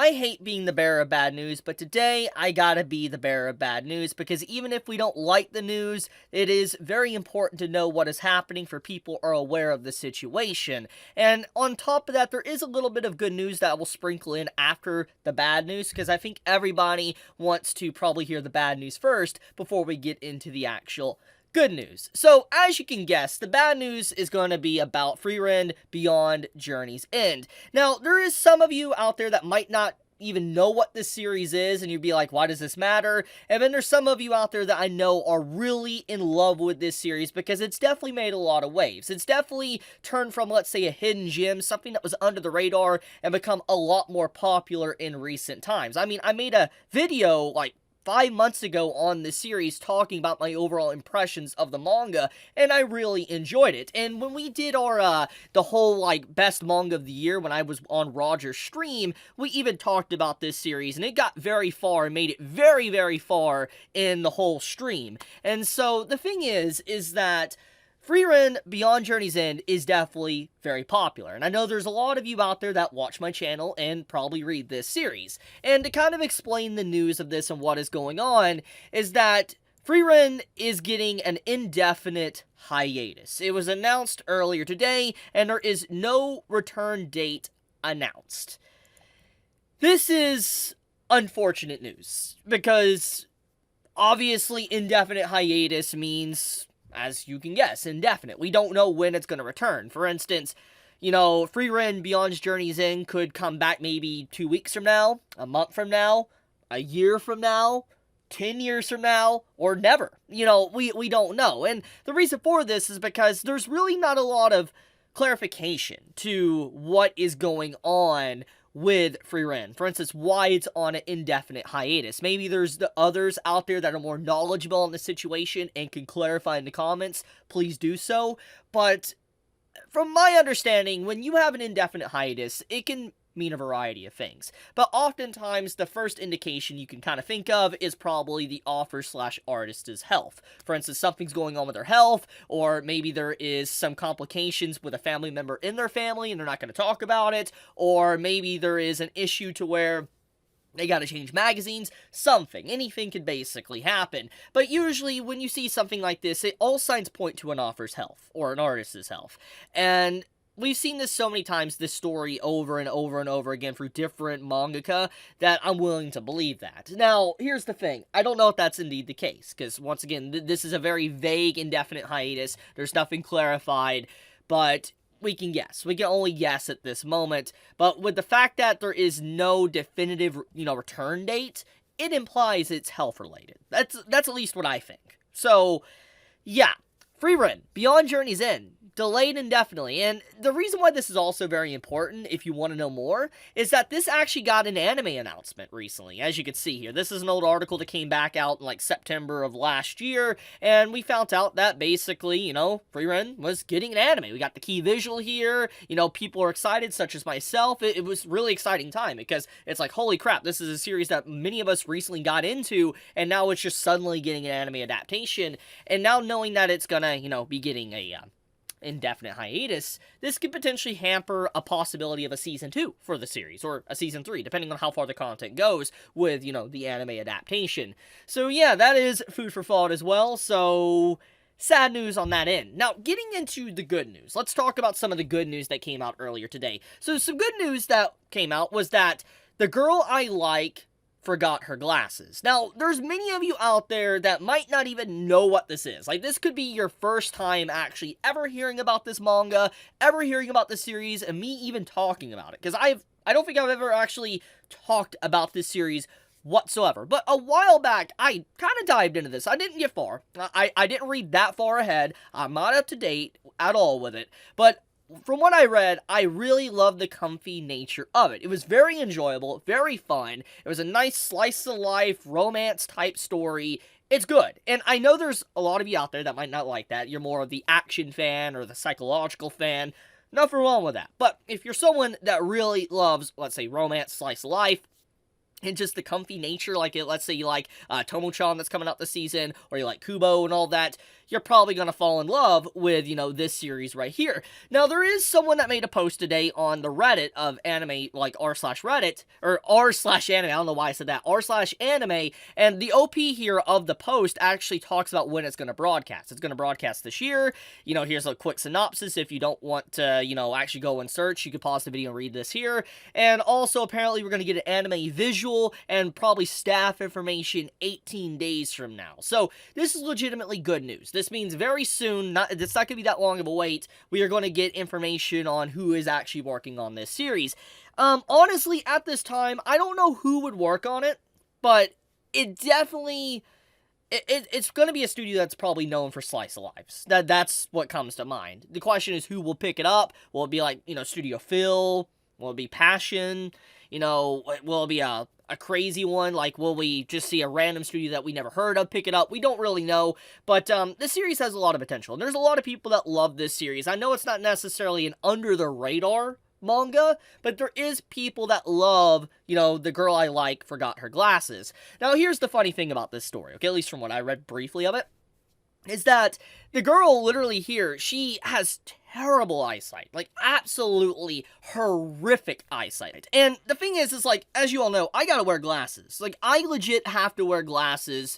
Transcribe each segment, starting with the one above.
I hate being the bearer of bad news, but today I gotta be the bearer of bad news, because even if we don't like the news, it is very important to know what is happening for people are aware of the situation. And on top of that, there is a little bit of good news that I will sprinkle in after the bad news, because I think everybody wants to probably hear the bad news first before we get into the actual good news. So, as you can guess, the bad news is going to be about Frieren Beyond Journey's End. Now, there is some of you out there that might not even know what this series is, and you'd be like, why does this matter? And then there's some of you out there that I know are really in love with this series, because it's definitely made a lot of waves. It's definitely turned from, let's say, a hidden gem, something that was under the radar, and become a lot more popular in recent times. I mean, I made a video, like, 5 months ago on this series talking about my overall impressions of the manga, and I really enjoyed it. And when we did our, the whole, like, best manga of the year when I was on Roger's stream, we even talked about this series, and it got very far and made it very, very far in the whole stream. And so, the thing is that Frieren Beyond Journey's End is definitely very popular, and I know there's a lot of you out there that watch my channel and probably read this series. And to kind of explain the news of this and what is going on is that Frieren is getting an indefinite hiatus. It was announced earlier today, and there is no return date announced. This is unfortunate news, because obviously indefinite hiatus means, as you can guess, indefinite. We don't know when it's going to return. For instance, you know, Frieren Beyond Journey's End could come back maybe 2 weeks from now, a month from now, a year from now, 10 years from now, or never. You know, we don't know. And the reason for this is because there's really not a lot of clarification to what is going on with Frieren. For instance, why it's on an indefinite hiatus. Maybe there's the others out there that are more knowledgeable on the situation and can clarify in the comments. Please do so. But from my understanding, when you have an indefinite hiatus, it can mean a variety of things. But oftentimes, the first indication you can kind of think of is probably the author/artist's health. For instance, something's going on with their health, or maybe there is some complications with a family member in their family and they're not going to talk about it, or maybe there is an issue to where they gotta change magazines, something. Anything could basically happen. But usually, when you see something like this, all signs point to an author's health, or an artist's health. And we've seen this so many times, this story, over and over and over again through different mangaka, that I'm willing to believe that. Now, here's the thing. I don't know if that's indeed the case, because once again, this is a very vague, indefinite hiatus. There's nothing clarified, but we can guess. We can only guess at this moment. But with the fact that there is no definitive, return date, it implies it's health-related. That's at least what I think. So, yeah. Frieren Beyond Journey's End, delayed indefinitely. And the reason why this is also very important, if you want to know more, is that this actually got an anime announcement recently, as you can see here. This is an old article that came back out in like September of last year, and we found out that basically, Frieren was getting an anime. We got the key visual here, people are excited, such as myself. It was really exciting time, because it's like, holy crap, this is a series that many of us recently got into, and now it's just suddenly getting an anime adaptation, and now knowing that it's gonna, be getting a indefinite hiatus, this could potentially hamper a possibility of a season 2 for the series, or a season 3, depending on how far the content goes with, the anime adaptation. So yeah, that is food for thought as well, so sad news on that end. Now, getting into the good news, let's talk about some of the good news that came out earlier today. So some good news that came out was that the girl I like forgot her glasses. Now, there's many of you out there that might not even know what this is. Like, this could be your first time actually ever hearing about this manga, ever hearing about this series, and me even talking about it. Because I don't think I've ever actually talked about this series whatsoever. But a while back, I kind of dived into this. I didn't get far. I didn't read that far ahead. I'm not up to date at all with it. But from what I read, I really loved the comfy nature of it. It was very enjoyable, very fun. It was a nice slice-of-life, romance-type story. It's good. And I know there's a lot of you out there that might not like that. You're more of the action fan or the psychological fan. Nothing wrong with that. But if you're someone that really loves, let's say, romance, slice-of-life, and just the comfy nature, like, let's say you like Tomo-chan that's coming out this season, or you like Kubo and all that, you're probably going to fall in love with, this series right here. Now, there is someone that made a post today on the Reddit of anime, like r/Reddit, or r/anime, I don't know why I said that, r/anime, and the OP here of the post actually talks about when it's going to broadcast. It's going to broadcast this year. Here's a quick synopsis. If you don't want to, actually go and search, you can pause the video and read this here. And also, apparently, we're going to get an anime visual and probably staff information 18 days from now. So, this is legitimately good news. This means very soon, it's not going to be that long of a wait, we are going to get information on who is actually working on this series. Honestly, at this time, I don't know who would work on it, but it definitely... It's going to be a studio that's probably known for slice of lives. That's what comes to mind. The question is who will pick it up. Will it be like, Studio Phil? Will it be Passion? Will it be a crazy one? Like, will we just see a random studio that we never heard of pick it up? We don't really know. But this series has a lot of potential. And there's a lot of people that love this series. I know it's not necessarily an under-the-radar manga, but there is people that love, the girl I like forgot her glasses. Now, here's the funny thing about this story, okay, at least from what I read briefly of it, is that the girl literally here, she has terrible eyesight, like absolutely horrific eyesight. And the thing is like, as you all know, I gotta wear glasses. Like, I legit have to wear glasses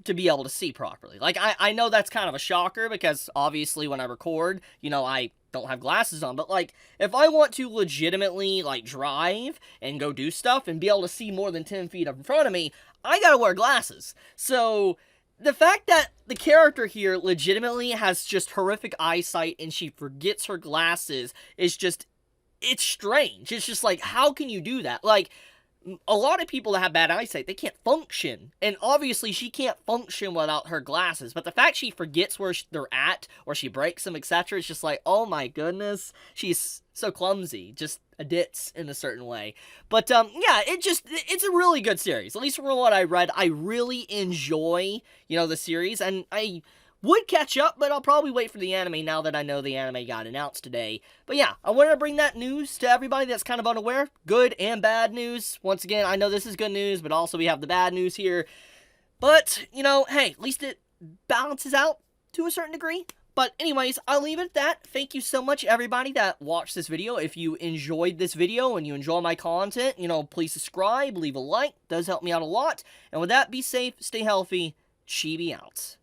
to be able to see properly. Like, I know that's kind of a shocker, because obviously when I record, I don't have glasses on, but like, if I want to legitimately like drive and go do stuff and be able to see more than 10 feet in front of me, I gotta wear glasses. So the fact that the character here legitimately has just horrific eyesight and she forgets her glasses is just, it's strange. It's just like, how can you do that? Like, a lot of people that have bad eyesight, they can't function. And obviously, she can't function without her glasses. But the fact she forgets where they're at, or she breaks them, etc., it's just like, oh my goodness, she's so clumsy. Just a ditz in a certain way. But, yeah, it's a really good series. At least from what I read, I really enjoy, the series. And I would catch up, but I'll probably wait for the anime now that I know the anime got announced today. But yeah, I wanted to bring that news to everybody that's kind of unaware. Good and bad news. Once again, I know this is good news, but also we have the bad news here. But, hey, at least it balances out to a certain degree. But anyways, I'll leave it at that. Thank you so much, everybody that watched this video. If you enjoyed this video and you enjoy my content, please subscribe, leave a like. It does help me out a lot. And with that, be safe, stay healthy. Chibi out.